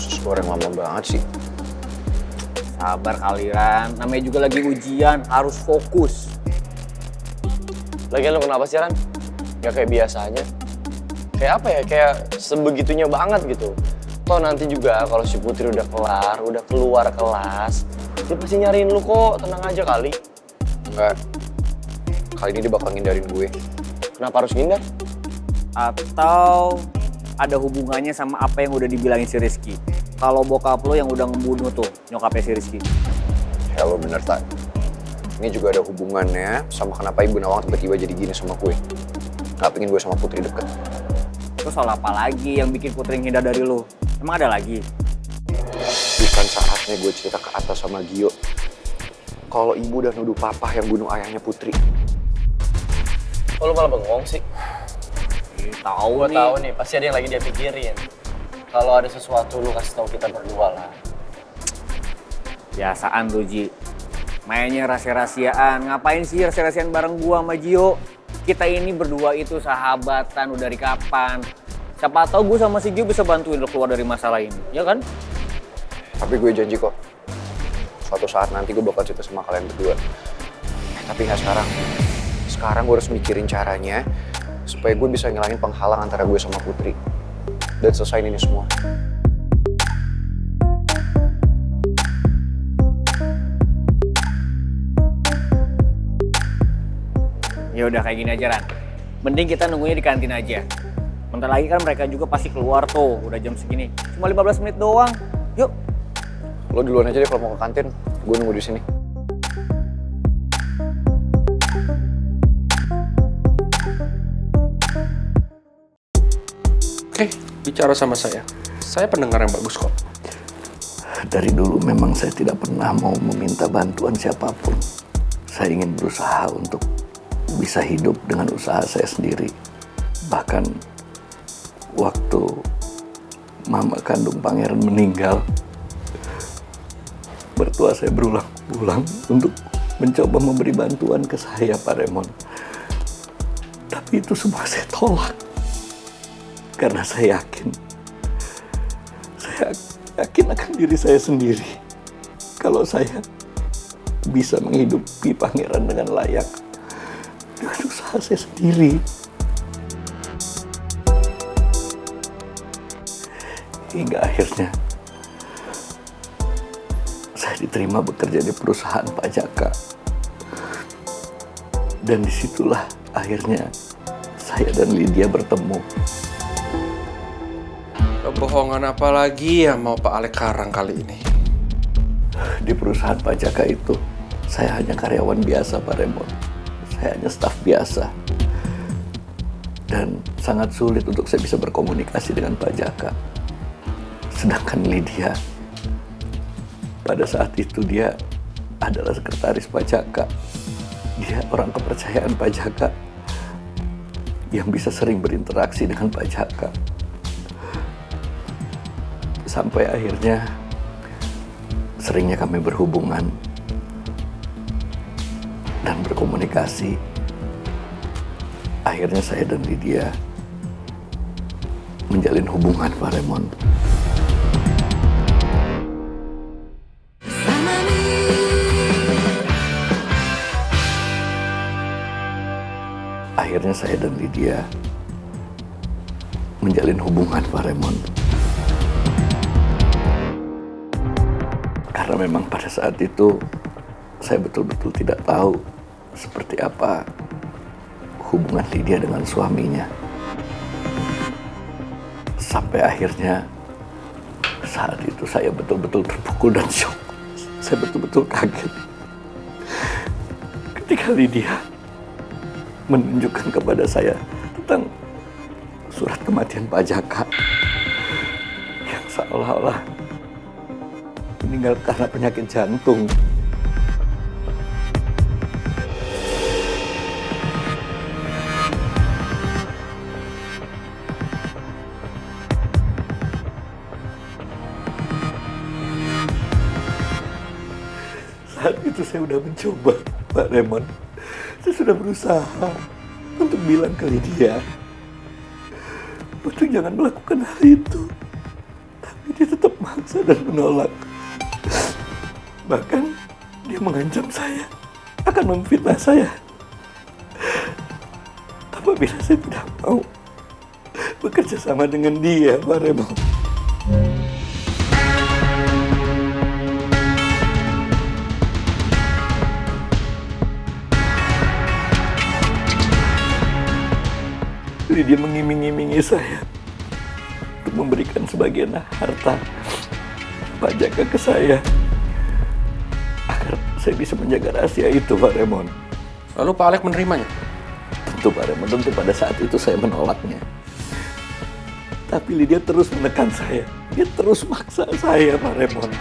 Usus goreng lama banget sih. Sabar kalian, namanya juga lagi ujian, harus fokus. Lagian lu kenapa sih, Ran? Gak kayak biasanya. Kayak apa ya, kayak sebegitunya banget gitu. Toh nanti juga kalau si Putri udah kelar, udah keluar kelas, dia pasti nyariin lu kok, tenang aja kali. Enggak. Kali ini dia bakal ngindarin gue. Kenapa harus ngindar? Atau ada hubungannya sama apa yang udah dibilangin si Rizky. Kalau bokap lo yang udah ngebunuh tuh nyokapnya si Rizky. Ya lo bener, Tak. Ini juga ada hubungannya sama kenapa Ibu Nawang tiba-tiba jadi gini sama gue. Gak pengen gue sama Putri deket. Terus soal apa lagi yang bikin Putri ngindar dari lo? Emang ada lagi? Bukan saatnya gue cerita ke atas sama Gio kalau ibu udah nuduh papa yang bunuh ayahnya Putri. Oh, lu malah bengong sih? Tahu nih. Tahu nih, pasti ada yang lagi dia pikirin. Kalau ada sesuatu lu kasih tahu kita berdua lah. Biasaan tuh, Ji. Mainnya rahasia-rahasiaan. Ngapain sih rahasia-rahasiaan bareng gua sama Gio? Kita ini berdua itu sahabatan udah dari kapan? Siapa tahu gua sama si Gio bisa bantuin lo keluar dari masalah ini, ya kan? Tapi gue janji kok, suatu saat nanti gue bakal cerita sama kalian berdua. Tapi nggak sekarang. Sekarang gue harus mikirin caranya supaya gue bisa ngilangin penghalang antara gue sama Putri. Dan selesain ini semua. Ya udah kayak gini aja, Ran. Mending kita nunggunya di kantin aja. Bentar lagi kan mereka juga pasti keluar tuh, udah jam segini. Cuma 15 menit doang. Yuk. Lo duluan aja deh kalau mau ke kantin, gue nunggu di sini. Oke, bicara sama saya. Saya pendengar yang bagus kok. Dari dulu memang saya tidak pernah mau meminta bantuan siapapun. Saya ingin berusaha untuk bisa hidup dengan usaha saya sendiri. Bahkan waktu mama kandung Pangeran meninggal, mertua saya berulang-ulang untuk mencoba memberi bantuan ke saya, Pak Raymond. Tapi itu semua saya tolak. Karena saya yakin akan diri saya sendiri. Kalau saya bisa menghidupi Pangeran dengan layak dengan usaha saya sendiri. Hingga akhirnya saya diterima bekerja di perusahaan Pak Jaka. Dan disitulah akhirnya saya dan Lydia bertemu. Kebohongan apa lagi yang mau Pak Alek karang kali ini? Di perusahaan Pak Jaka itu, saya hanya karyawan biasa, Pak Raymond. Saya hanya staf biasa. Dan sangat sulit untuk saya bisa berkomunikasi dengan Pak Jaka. Sedangkan Lydia, pada saat itu dia adalah sekretaris Pak Jaka. Dia orang kepercayaan Pak Jaka yang bisa sering berinteraksi dengan Pak Jaka. Sampai akhirnya seringnya kami berhubungan dan berkomunikasi. Akhirnya saya dan Lydia menjalin hubungan, Pak Raymond. Akhirnya saya dan Lydia menjalin hubungan, Pak Raymond. Karena memang pada saat itu saya betul-betul tidak tahu seperti apa hubungan Lydia dengan suaminya. Sampai akhirnya saat itu saya betul-betul terpukul dan shock. Saya betul-betul kaget ketika Lydia menunjukkan kepada saya tentang surat kematian Pak Jaka yang seolah-olah meninggal karena penyakit jantung. Saat itu saya sudah mencoba, Pak Raymond. Saya sudah berusaha untuk bilang ke Lydia untuk jangan melakukan hal itu. Tapi dia tetap memaksa dan menolak. Bahkan dia mengancam saya akan memfitnah saya apabila saya tidak mau bekerja sama dengan dia, Pak Remo. Dia mengiming-imingi saya untuk memberikan sebagian harta Pak Jaka ke saya agar saya bisa menjaga rahasia itu, Pak Remon. Lalu Pak Alek menerimanya? Tentu, Pak Remon, tentu pada saat itu saya menolaknya. Tapi Lydia terus menekan saya. Dia terus maksa saya, Pak Remon.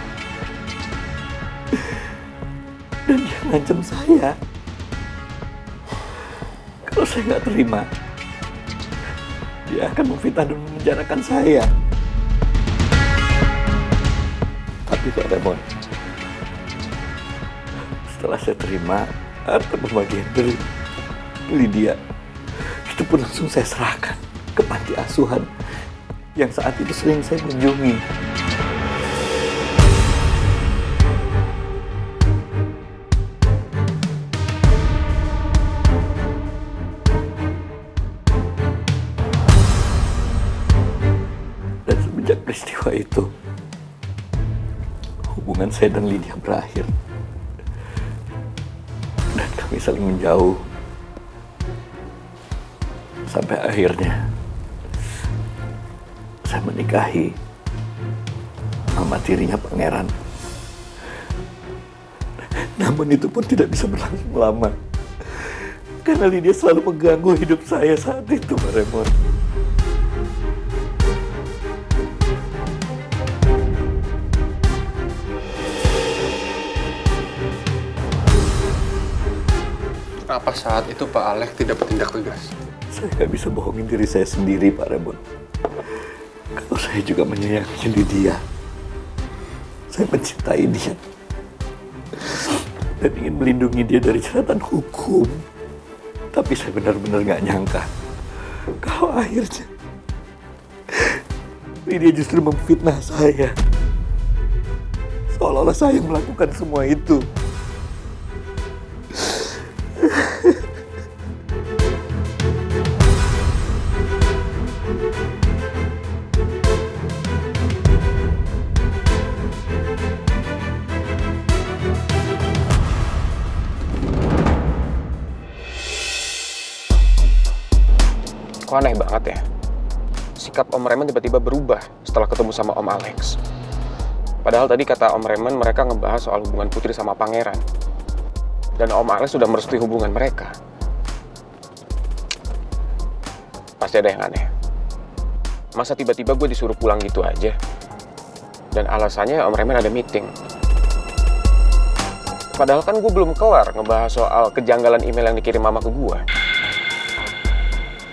Dan dia ngancam saya. Kalau saya nggak terima, dia akan memfitnah dan memenjarakan saya. Tapi Pak Remon, setelah saya terima harta pembagian dari Lydia, itu pun langsung saya serahkan ke panti asuhan yang saat itu sering saya kunjungi. Dan semenjak peristiwa itu, hubungan saya dan Lydia berakhir. Dan kami saling menjauh. Sampai akhirnya saya menikahi mama tirinya Pangeran. Namun itu pun tidak bisa berlangsung lama. Karena Lydia selalu mengganggu hidup saya saat itu, Pak Remon. Kenapa saat itu Pak Alek tidak bertindak tegas? Saya nggak bisa bohongin diri saya sendiri, Pak Remon. Kalau saya juga menyayangi Lydia. Saya mencintai dia. Dan ingin melindungi dia dari jeratan hukum. Tapi saya benar-benar nggak nyangka kalau akhirnya Lydia justru memfitnah saya. Seolah-olah saya yang melakukan semua itu. Kok aneh banget ya? Sikap Om Raymond tiba-tiba berubah setelah ketemu sama Om Alex. Padahal tadi kata Om Raymond mereka ngebahas soal hubungan Putri sama Pangeran. Dan Om Alex sudah merestui hubungan mereka. Pasti ada yang aneh. Masa tiba-tiba gue disuruh pulang gitu aja? Dan alasannya Om Raymond ada meeting. Padahal kan gue belum kelar ngebahas soal kejanggalan email yang dikirim mama ke gue.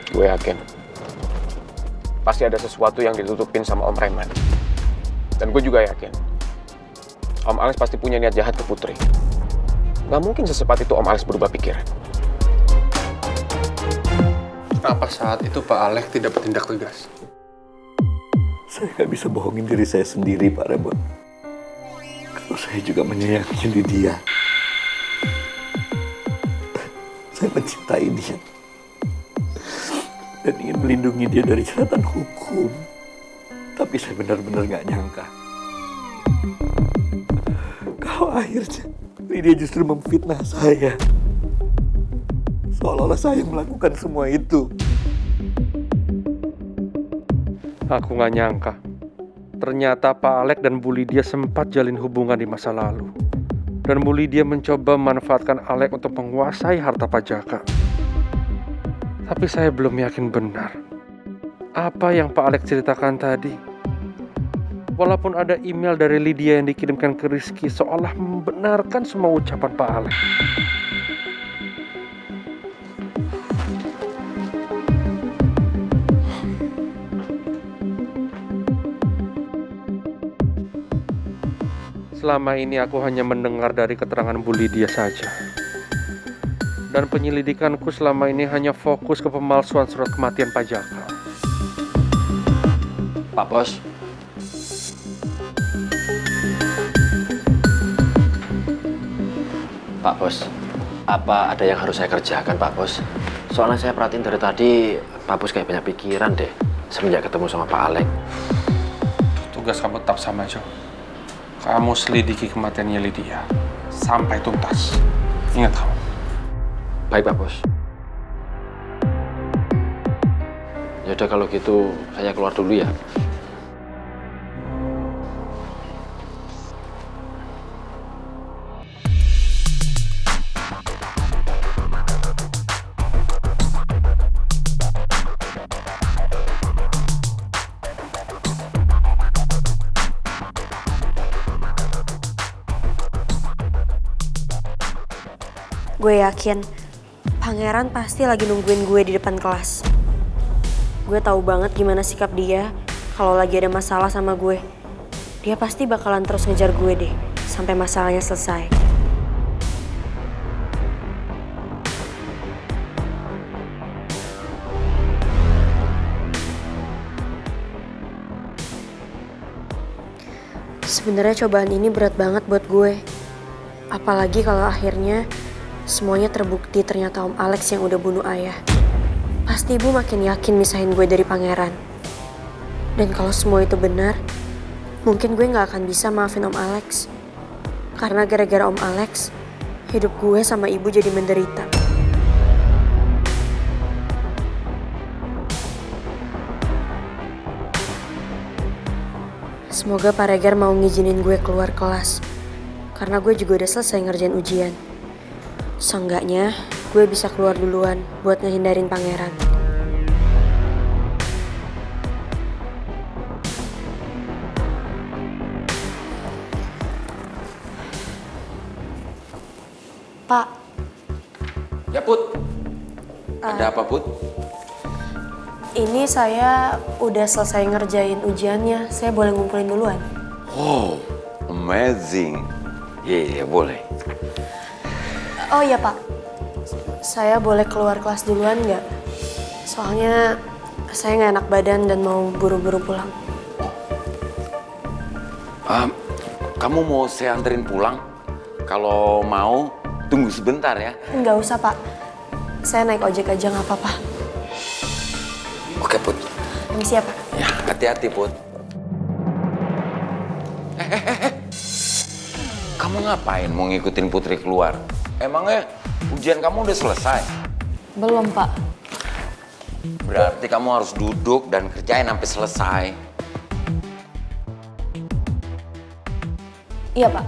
Gue yakin pasti ada sesuatu yang ditutupin sama Om Raymond. Dan gue juga yakin Om Alex pasti punya niat jahat ke Putri. Gak mungkin secepat itu Om Alex berubah pikiran. Kenapa saat itu Pak Alek tidak bertindak tegas? Saya nggak bisa bohongin diri saya sendiri, Pak Remon. Kalau saya juga menyayangi Lydia. Saya mencintai dia. Dan ingin melindungi dia dari jeratan hukum. Tapi saya benar-benar nggak nyangka kalau akhirnya Lydia justru memfitnah saya. Seolah-olah saya yang melakukan semua itu. Aku nggak nyangka. Ternyata Pak Alek dan Bu Lydia sempat jalin hubungan di masa lalu. Dan Bu Lydia mencoba memanfaatkan Alek untuk menguasai harta Pak Jaka. Tapi saya belum yakin benar apa yang Pak Alek ceritakan tadi. Walaupun ada email dari Lydia yang dikirimkan ke Rizky seolah membenarkan semua ucapan Pak Alek. Selama ini aku hanya mendengar dari keterangan Bu Lydia saja. Dan penyelidikanku selama ini hanya fokus ke pemalsuan surat kematian Pak Jaka. Pak Bos, Pak Bos, apa ada yang harus saya kerjakan, Pak Bos? Soalnya saya perhatiin dari tadi, Pak Bos kayak banyak pikiran deh semenjak ketemu sama Pak Alex. Tugas kamu tetap sama, Jo. Kamu selidiki kematiannya Lydia sampai tuntas. Ingat kamu. Baik, Pak Bos. Yaudah kalau gitu, saya keluar dulu ya. Gue yakin Pangeran pasti lagi nungguin gue di depan kelas. Gue tahu banget gimana sikap dia kalau lagi ada masalah sama gue. Dia pasti bakalan terus ngejar gue deh sampai masalahnya selesai. Sebenarnya cobaan ini berat banget buat gue. Apalagi kalau akhirnya semuanya terbukti ternyata Om Alex yang udah bunuh ayah. Pasti ibu makin yakin misahin gue dari Pangeran. Dan kalau semua itu benar, mungkin gue gak akan bisa maafin Om Alex. Karena gara-gara Om Alex, hidup gue sama ibu jadi menderita. Semoga Pak Regar mau ngizinin gue keluar kelas. Karena gue juga udah selesai ngerjain ujian. Seenggaknya, gue bisa keluar duluan buat ngehindarin Pangeran. Pak. Ya, Put. Ada apa, Put? Ini saya udah selesai ngerjain ujiannya. Saya boleh ngumpulin duluan? Oh, amazing. Iya, boleh. Oh iya, Pak. Saya boleh keluar kelas duluan nggak? Soalnya saya nggak enak badan dan mau buru-buru pulang. Kamu mau saya anterin pulang? Kalau mau, tunggu sebentar ya. Nggak usah, Pak. Saya naik ojek aja nggak apa-apa. Oke, Put. Permisi ya, Pak. Ya, hati-hati, Put. Kamu ngapain mau ngikutin Putri keluar? Emangnya ujian kamu udah selesai? Belum, Pak. Berarti kamu harus duduk dan kerjain sampai selesai. Iya, Pak.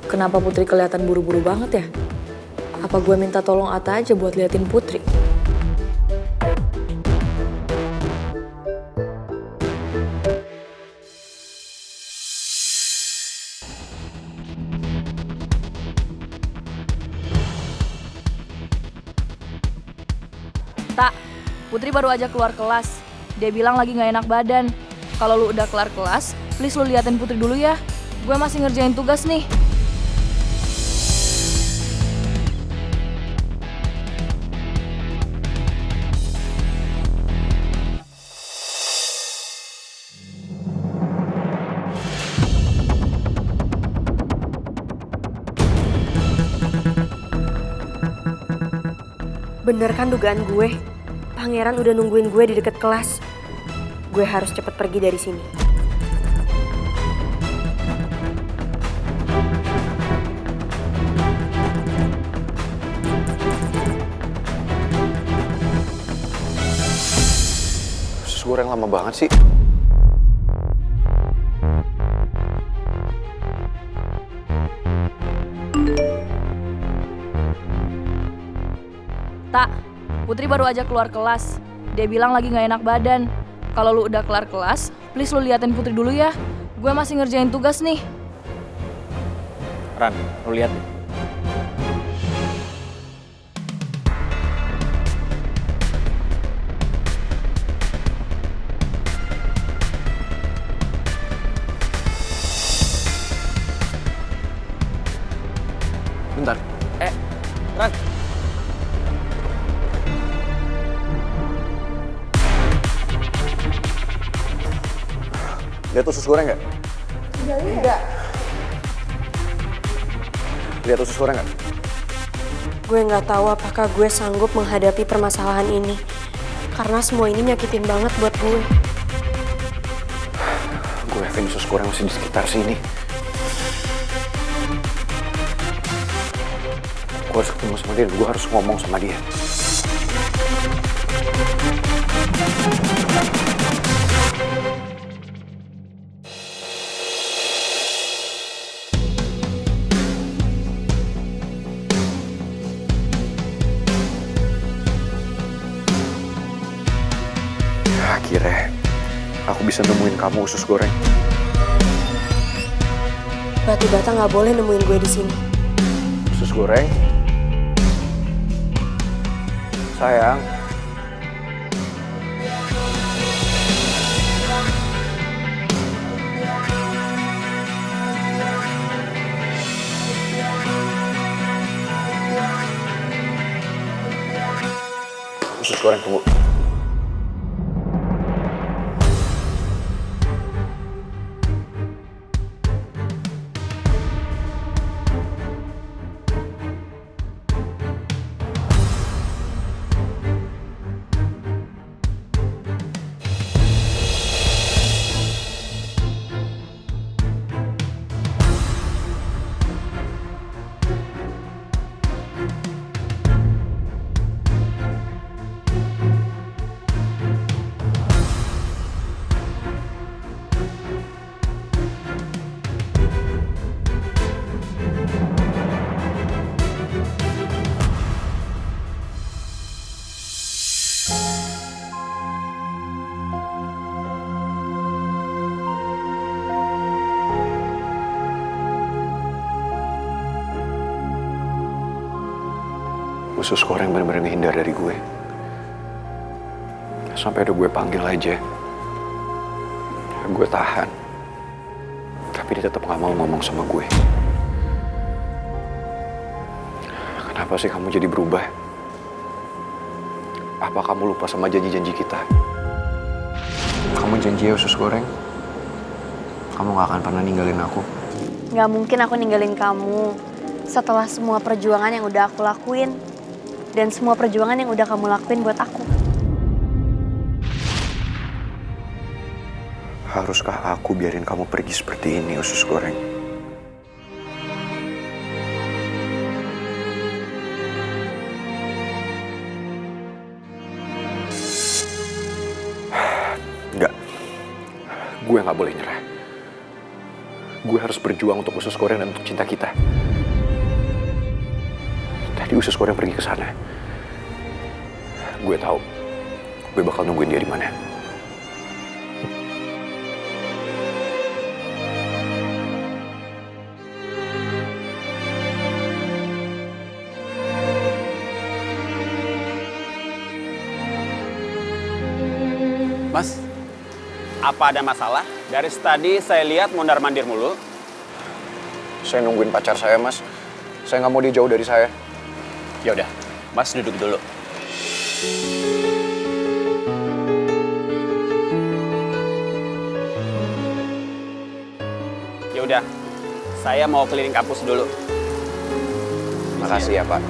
Kenapa Putri kelihatan buru-buru banget ya? Apa gue minta tolong Ata aja buat liatin Putri? Tak, Putri baru aja keluar kelas. Dia bilang lagi gak enak badan. Kalau lu udah kelar kelas, please lu liatin Putri dulu ya. Gue masih ngerjain tugas nih. Bener kan dugaan gue? Pangeran udah nungguin gue di deket kelas. Gue harus cepet pergi dari sini. Usus goreng lama banget sih. Tak, Putri baru aja keluar kelas. Dia bilang lagi gak enak badan. Kalau lu udah kelar kelas, please lu liatin Putri dulu ya. Gue masih ngerjain tugas nih. Ran, lu lihat. Bentar. Ran. Lihat usus goreng nggak? Enggak. Lihat usus goreng nggak? Gue nggak tahu apakah gue sanggup menghadapi permasalahan ini. Karena semua ini nyakitin banget buat gue. Gue yakin usus goreng masih di sekitar sini. Gue harus ketemu sama dia, gue harus ngomong sama dia. Akhirnya, aku bisa nemuin kamu usus goreng. Batu bata nggak boleh nemuin gue di sini. Usus goreng. Sayang. Usus goreng, tunggu. Usus goreng bener-bener ngehindar dari gue. Sampai udah gue panggil aja. Gue tahan. Tapi dia tetap gak mau ngomong sama gue. Kenapa sih kamu jadi berubah? Apa kamu lupa sama janji-janji kita? Kamu janji ya usus goreng? Kamu gak akan pernah ninggalin aku? Gak mungkin aku ninggalin kamu setelah semua perjuangan yang udah aku lakuin. Dan semua perjuangan yang udah kamu lakuin buat aku. Haruskah aku biarin kamu pergi seperti ini, usus goreng? Enggak. Gue gak boleh nyerah. Gue harus berjuang untuk usus goreng dan untuk cinta kita. Tadi usus goreng pergi ke sana. Gue tahu, gue bakal nungguin dia di mana. Mas, apa ada masalah? Dari tadi saya lihat mondar-mandir mulu. Saya nungguin pacar saya, Mas. Saya nggak mau dia jauh dari saya. Ya udah, Mas duduk dulu. Ya udah, saya mau keliling kampus dulu. Makasih ya, Pak.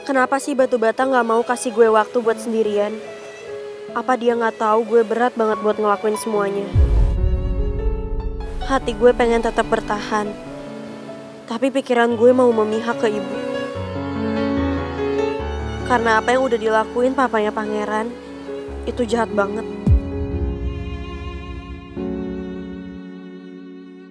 Kenapa sih batu bata nggak mau kasih gue waktu buat sendirian? Apa dia nggak tahu gue berat banget buat ngelakuin semuanya? Hati gue pengen tetap bertahan, tapi pikiran gue mau memihak ke ibu. Karena apa yang udah dilakuin papanya pangeran, itu jahat banget.